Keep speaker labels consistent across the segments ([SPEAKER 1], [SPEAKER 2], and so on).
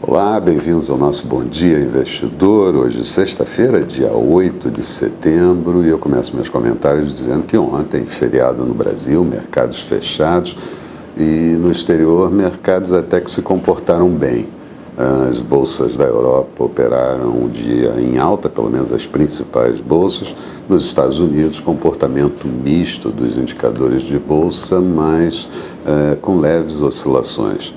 [SPEAKER 1] Olá, bem-vindos ao nosso Bom Dia Investidor. Hoje, sexta-feira, dia 8 de setembro, e eu começo meus comentários dizendo que ontem, feriado no Brasil, mercados fechados, e no exterior, mercados até que se comportaram bem. As bolsas da Europa operaram o dia em alta, pelo menos as principais bolsas. Nos Estados Unidos, comportamento misto dos indicadores de bolsa, mas com leves oscilações.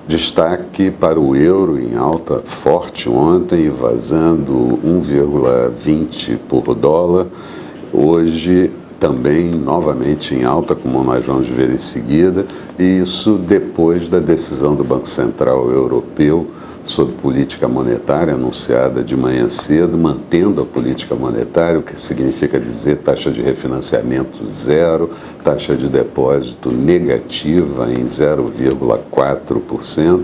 [SPEAKER 1] Destaque para o euro em alta forte ontem, vazando 1,20 por dólar. Hoje também novamente em alta, como nós vamos ver em seguida, e isso depois da decisão do Banco Central Europeu sobre política monetária anunciada de manhã cedo, mantendo a política monetária, o que significa dizer taxa de refinanciamento zero, taxa de depósito negativa em 0,4%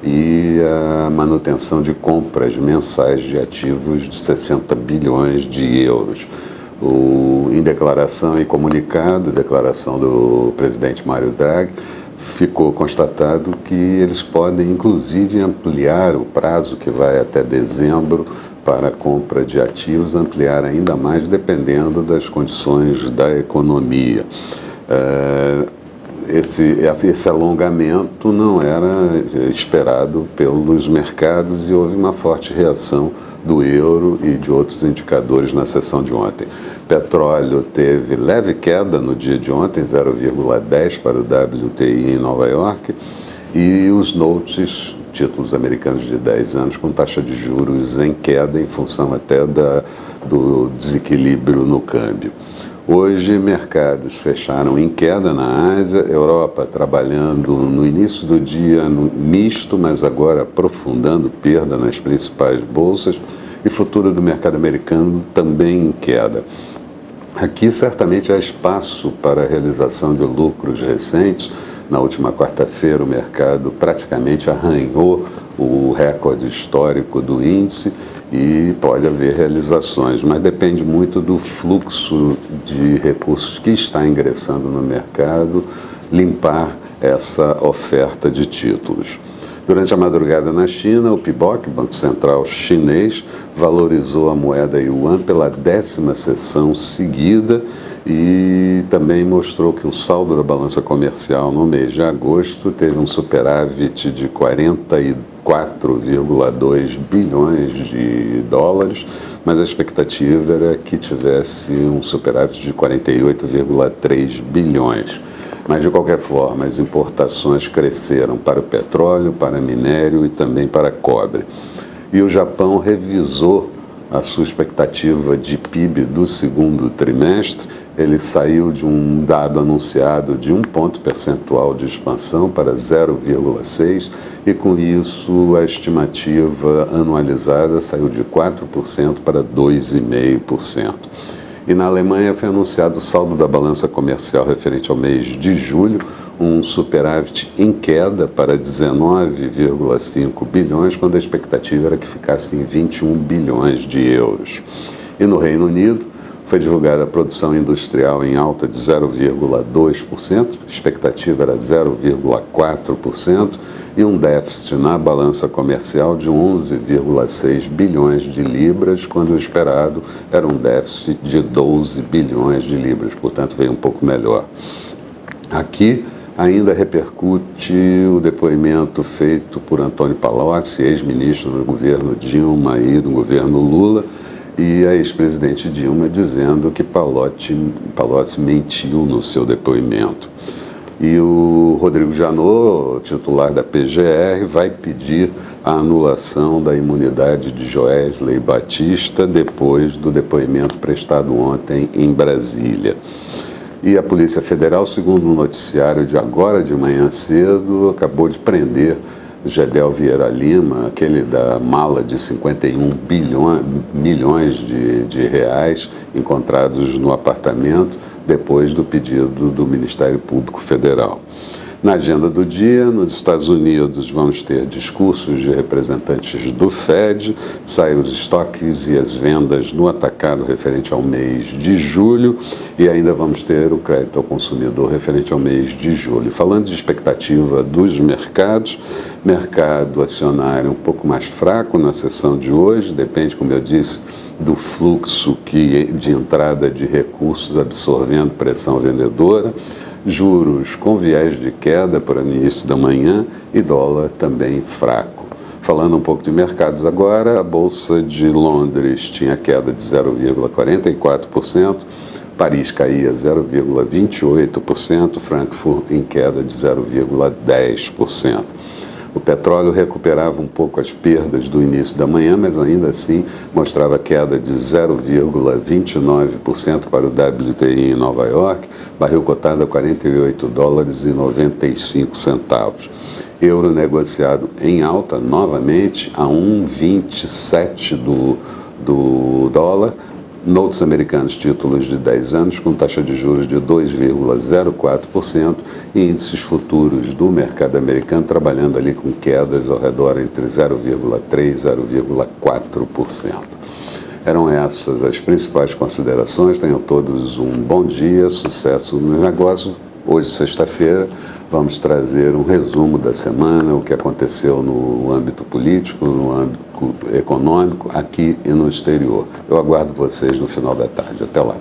[SPEAKER 1] e a manutenção de compras mensais de ativos de 60 bilhões de euros. Em declaração e comunicado, declaração do presidente Mário Draghi, ficou constatado que eles podem, inclusive, ampliar o prazo que vai até dezembro para a compra de ativos, ampliar ainda mais dependendo das condições da economia. Esse alongamento não era esperado pelos mercados e houve uma forte reação do euro e de outros indicadores na sessão de ontem. Petróleo teve leve queda no dia de ontem, 0,10 para o WTI em Nova York, e os notes, títulos americanos de 10 anos, com taxa de juros em queda em função até do desequilíbrio no câmbio. Hoje, mercados fecharam em queda na Ásia, Europa trabalhando no início do dia no misto, mas agora aprofundando perda nas principais bolsas, e futuro do mercado americano também em queda. Aqui certamente há espaço para a realização de lucros recentes. Na última quarta-feira o mercado praticamente arranhou o recorde histórico do índice e pode haver realizações, mas depende muito do fluxo de recursos que está ingressando no mercado, limpar essa oferta de títulos. Durante a madrugada na China, o PBOC, Banco Central Chinês, valorizou a moeda yuan pela 10ª sessão seguida e também mostrou que o saldo da balança comercial no mês de agosto teve um superávit de 44,2 bilhões de dólares, mas a expectativa era que tivesse um superávit de 48,3 bilhões. Mas, de qualquer forma, as importações cresceram para o petróleo, para minério e também para cobre. E o Japão revisou a sua expectativa de PIB do segundo trimestre. Ele saiu de um dado anunciado de 1 ponto percentual de expansão para 0,6%, e com isso a estimativa anualizada saiu de 4% para 2,5%. E na Alemanha foi anunciado o saldo da balança comercial referente ao mês de julho, um superávit em queda para 19,5 bilhões, quando a expectativa era que ficasse em 21 bilhões de euros. E no Reino Unido foi divulgada a produção industrial em alta de 0,2%, a expectativa era 0,4%, e um déficit na balança comercial de 11,6 bilhões de libras, quando o esperado era um déficit de 12 bilhões de libras, portanto veio um pouco melhor. Aqui ainda repercute o depoimento feito por Antônio Palocci, ex-ministro do governo Dilma e do governo Lula, e a ex-presidente Dilma dizendo que Palocci mentiu no seu depoimento. E o Rodrigo Janot, titular da PGR, vai pedir a anulação da imunidade de Joesley Batista depois do depoimento prestado ontem em Brasília. E a Polícia Federal, segundo o noticiário de agora de manhã cedo, acabou de prender Gedel Vieira Lima, aquele da mala de 51 milhões de reais encontrados no apartamento, depois do pedido do Ministério Público Federal. Na agenda do dia, nos Estados Unidos, vamos ter discursos de representantes do Fed, saem os estoques e as vendas no atacado referente ao mês de julho e ainda vamos ter o crédito ao consumidor referente ao mês de julho. Falando de expectativa dos mercados, mercado acionário um pouco mais fraco na sessão de hoje, depende, como eu disse, do fluxo de entrada de recursos absorvendo pressão vendedora, juros com viés de queda para o início da manhã e dólar também fraco. Falando um pouco de mercados agora, a Bolsa de Londres tinha queda de 0,44%, Paris caía 0,28%, Frankfurt em queda de 0,10%. O petróleo recuperava um pouco as perdas do início da manhã, mas ainda assim mostrava queda de 0,29% para o WTI em Nova York, barril cotado a $48,95. Euro negociado em alta novamente a 1,27 do dólar. Notes americanos, títulos de 10 anos, com taxa de juros de 2,04% e índices futuros do mercado americano trabalhando ali com quedas ao redor entre 0,3% e 0,4%. Eram essas as principais considerações. Tenham todos um bom dia, sucesso no negócio. Hoje, sexta-feira, vamos trazer um resumo da semana, o que aconteceu no âmbito político, no âmbito econômico, aqui e no exterior. Eu aguardo vocês no final da tarde. Até lá.